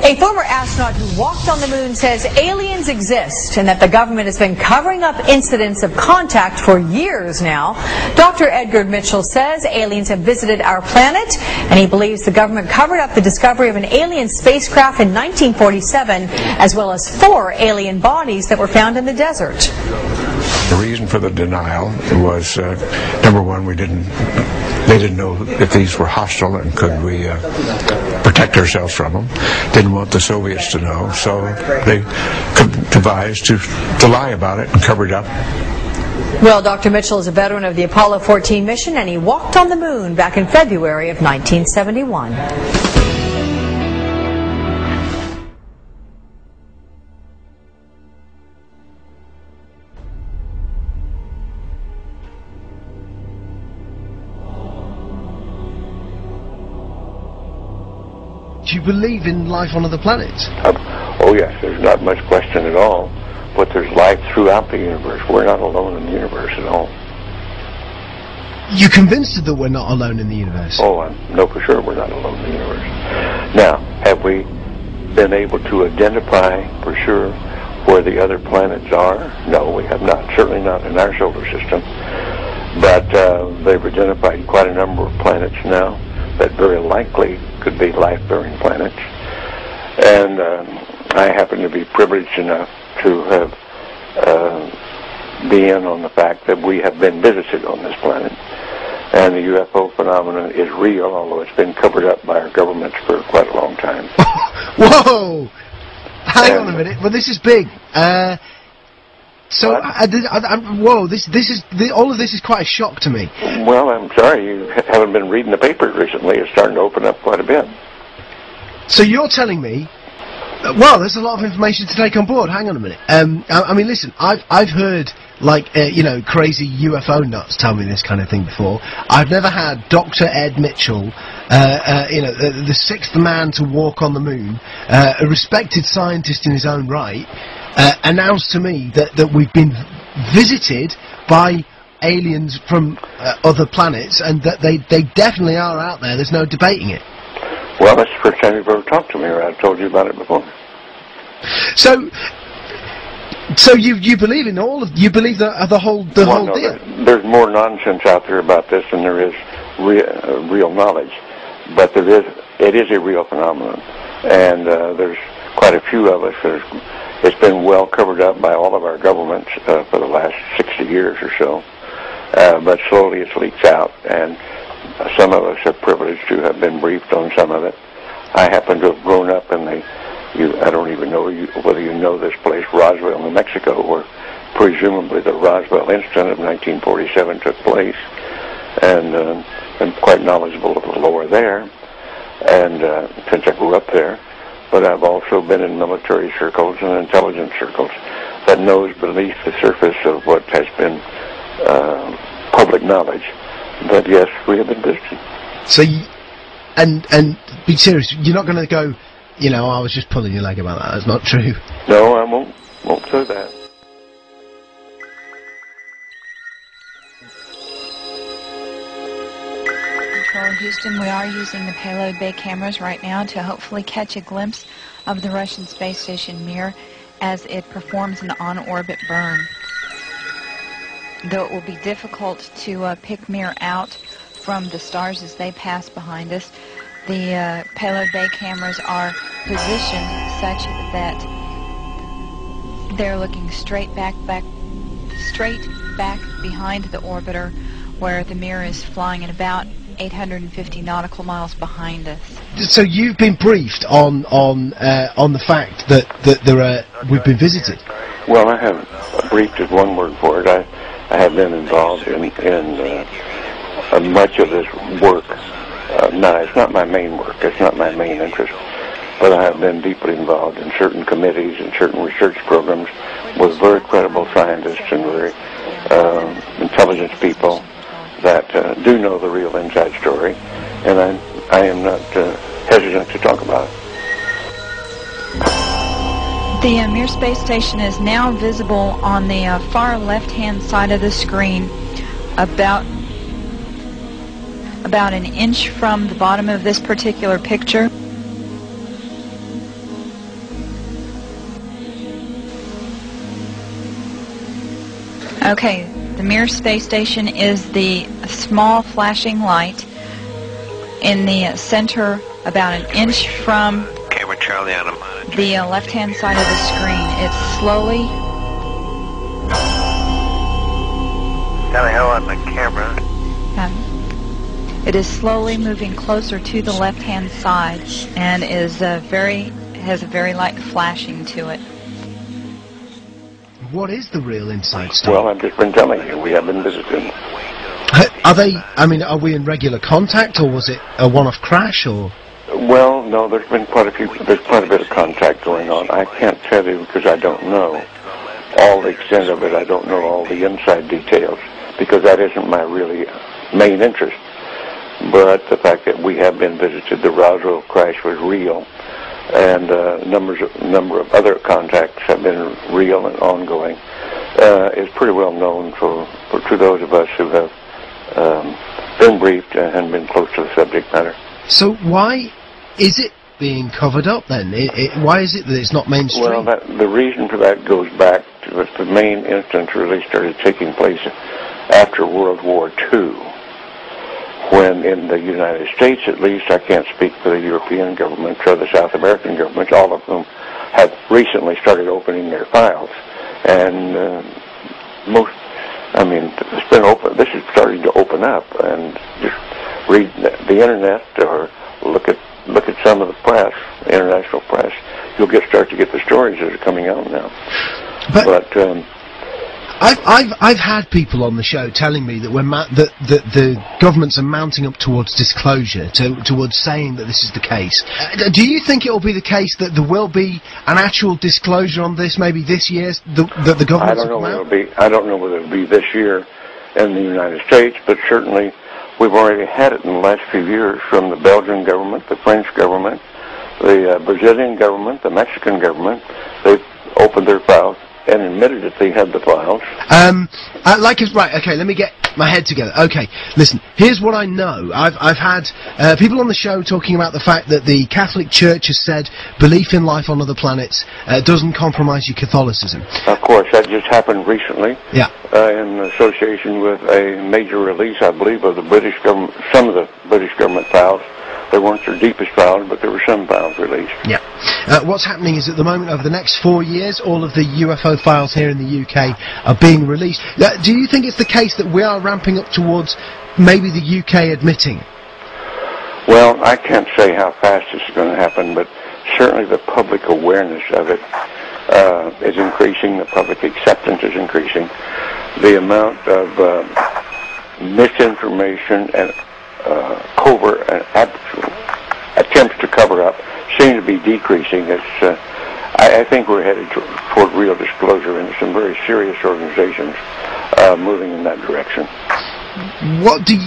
A former astronaut who walked on the moon says aliens exist and that the government has been covering up incidents of contact for years now. Dr. Edgar Mitchell says aliens have visited our planet, and he believes the government covered up the discovery of an alien spacecraft in 1947, as well as 4 alien bodies that were found in the desert. The reason for the denial was, number one, they didn't know if these were hostile and could we protect ourselves from them. Didn't want the Soviets to know, so they devised to lie about it and cover it up. Well, Dr. Mitchell is a veteran of the Apollo 14 mission, and he walked on the moon back in February of 1971. Do you believe in life on other planets? Oh yes, there's not much question at all. But there's life throughout the universe. We're not alone in the universe at all. You convinced that we're not alone in the universe? Oh, I know for sure we're not alone in the universe. Now, have we been able to identify for sure where the other planets are? No, we have not. Certainly not in our solar system. But they've identified quite a number of planets now that very likely could be life-bearing planets. And I happen to be privileged enough to have be in on the fact that we have been visited on this planet. And the UFO phenomenon is real, although it's been covered up by our governments for quite a long time. Whoa! Hang on a minute. Well, this is big. Whoa! All of this is quite a shock to me. Well, I'm sorry you haven't been reading the papers recently. It's starting to open up quite a bit. So you're telling me? Well, there's a lot of information to take on board. Hang on a minute. I mean, listen. I've heard crazy UFO nuts tell me this kind of thing before. I've never had Dr. Ed Mitchell, the 6th man to walk on the moon, a respected scientist in his own right, announce to me that we've been visited by aliens from other planets, and that they definitely are out there. There's no debating it. Well, that's the first time you've ever talked to me, or I've told you about it before. So you believe in all of you believe the whole deal? There's more nonsense out there about this than there is real knowledge, but it is a real phenomenon, and there's quite a few of us. It's been well covered up by all of our governments for the last 60 years or so, but slowly it's leaks out, and some of us are privileged to have been briefed on some of it. I happen to have grown up in I don't even know whether you know this place, Roswell, New Mexico, where presumably the Roswell incident of 1947 took place, and I'm quite knowledgeable of the lore there, and since I grew up there. But I've also been in military circles and intelligence circles that knows beneath the surface of what has been public knowledge. But yes, we have been visited. So, and be serious, you're not going to go, I was just pulling your leg about that. That's not true. No, I won't say that. Control Houston, we are using the payload bay cameras right now to hopefully catch a glimpse of the Russian space station Mir as it performs an on-orbit burn. Though it will be difficult to pick Mir out from the stars as they pass behind us, the payload bay cameras are positioned such that they're looking straight back behind the orbiter, where the Mir is flying at about 850 nautical miles behind us. So you've been briefed on the fact that we've been visited. Well, I have briefed is one word for it. I have been involved in much of this work. No, it's not my main work. It's not my main interest. But I have been deeply involved in certain committees and certain research programs with very credible scientists and very intelligent people that do know the real inside story. And I am not hesitant to talk about it. The Mir space station is now visible on the far left-hand side of the screen, about an inch from the bottom of this particular picture. Okay, the Mir space station is the small flashing light in the center, about an inch from Camera Charlie on a monitor. the left-hand side of the screen. It's slowly... Charlie, how on the camera? It is slowly moving closer to the left-hand side and is has a very light flashing to it. What is the real inside star? Well, I've just been telling you, we have been visiting. Are they? I mean, are we in regular contact, or was it a one-off crash, or? Well, no, there's been quite a bit of contact going on. I can't tell you because I don't know all the extent of it. I don't know all the inside details because that isn't my really main interest. But the fact that we have been visited, the Roswell crash was real, and a number of other contacts have been real and ongoing. Is pretty well known to those of us who have been briefed and been close to the subject matter. So why is it being covered up then? Why is it that it's not mainstream? Well, the reason for that goes back to the main instance really started taking place after World War II, when in the United States, at least, I can't speak for the European governments or the South American governments, all of whom have recently started opening their files. And it's been open. This is starting to open up, and just read the internet or look at some of the press, international press. You'll start to get the stories that are coming out now. But I've had people on the show telling me that that the governments are mounting up towards disclosure, towards saying that this is the case. Do you think it will be the case that there will be an actual disclosure on this, maybe this year, that the government? I don't know whether it'll be this year in the United States, but certainly we've already had it in the last few years from the Belgian government, the French government, the Brazilian government, the Mexican government. They've opened their files and admitted that they had the files. Right, okay, let me get my head together. Okay, listen, here's what I know. I've had people on the show talking about the fact that the Catholic Church has said belief in life on other planets doesn't compromise your Catholicism. Of course, that just happened recently. Yeah. In association with a major release, I believe, of the British government, some of the British government files. They weren't their deepest files, but there were some files released. Yeah. What's happening is at the moment, over the next 4 years, all of the UFO files here in the UK are being released. Do you think it's the case that we are ramping up towards maybe the UK admitting? Well, I can't say how fast this is going to happen, but certainly the public awareness of it is increasing. The public acceptance is increasing. The amount of misinformation and covert and actual attempts to cover up seem to be decreasing. I think we're headed toward real disclosure, and some very serious organizations moving in that direction.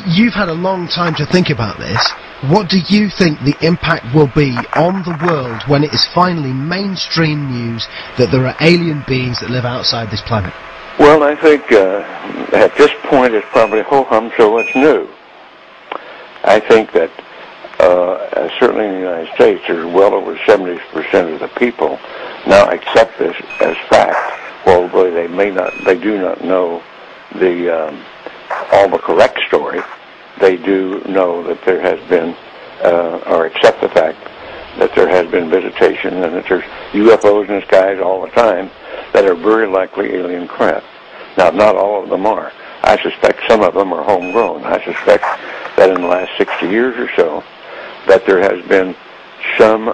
You've had a long time to think about this. What do you think the impact will be on the world when it is finally mainstream news that there are alien beings that live outside this planet? Well, I think at this point it's probably ho-hum, so what's new? I think that certainly in the United States, there's well over 70% of the people now accept this as fact. Although they do not know all the correct story. They do know that there has been, or accept the fact that there has been visitation and that there's UFOs in the skies all the time that are very likely alien craft. Now, not all of them are. I suspect some of them are homegrown. I suspect that in the last 60 years or so, that there has been some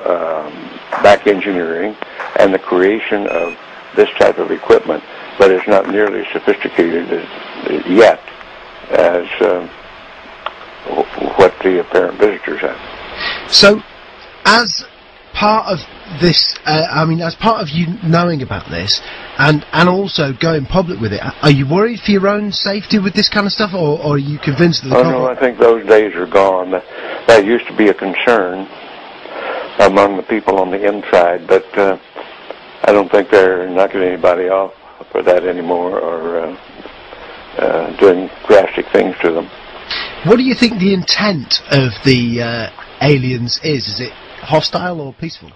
back engineering and the creation of this type of equipment, but it's not nearly as sophisticated yet as what the apparent visitors have. So, as part of this, as part of you knowing about this, and also going public with it, are you worried for your own safety with this kind of stuff, or are you convinced that the no, I think those days are gone. That used to be a concern among the people on the inside, but I don't think they're knocking anybody off for that anymore, or doing drastic things to them. What do you think the intent of the aliens is? Is it hostile or peaceful?